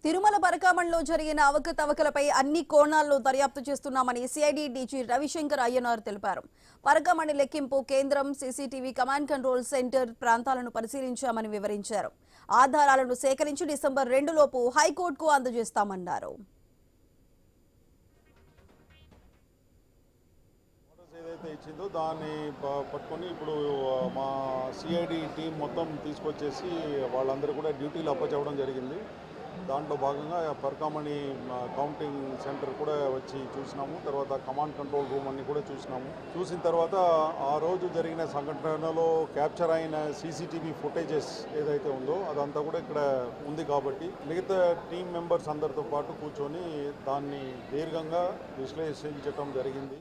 తిరుమల పరకామణిలో జరిగిన అవకతవకలపై అన్ని కోణాల్లో దర్యాప్తు చేస్తున్నామని సిఐడి డీజీ రవిశంకర్ అయ్యనార్ తెలిపారు. పరకామణి లెక్కింపు కేంద్రం, సీసీటీవీ కమాండ్ కంట్రోల్ సెంటర్ ప్రాంతాలను పరిశీలించామని వివరించారు. ఆధారాలను సేకరించి డిసెంబర్ 2 లోపు హైకోర్టుకు అందజేస్తామన్నారు. ఏదైతే ఇచ్చిందో దాన్ని పట్టుకొని ఇప్పుడు మా సిఐడి టీం మొత్తం తీసుకొచ్చేసి వాళ్ళందరూ కూడా డ్యూటీలు అప్పచెప్పడం జరిగింది. దాంట్లో భాగంగా పరకామణి కౌంటింగ్ సెంటర్ కూడా వచ్చి చూసినాము. తర్వాత కమాండ్ కంట్రోల్ రూమ్ అన్ని కూడా చూసిన తర్వాత ఆ రోజు జరిగిన సంఘటనలో క్యాప్చర్ అయిన సీసీటీవీ ఫుటేజెస్ ఏదైతే ఉందో అదంతా కూడా ఇక్కడ ఉంది. కాబట్టి మిగతా టీం మెంబర్స్ అందరితో పాటు కూర్చొని దాన్ని దీర్ఘంగా విశ్లేషించడం జరిగింది.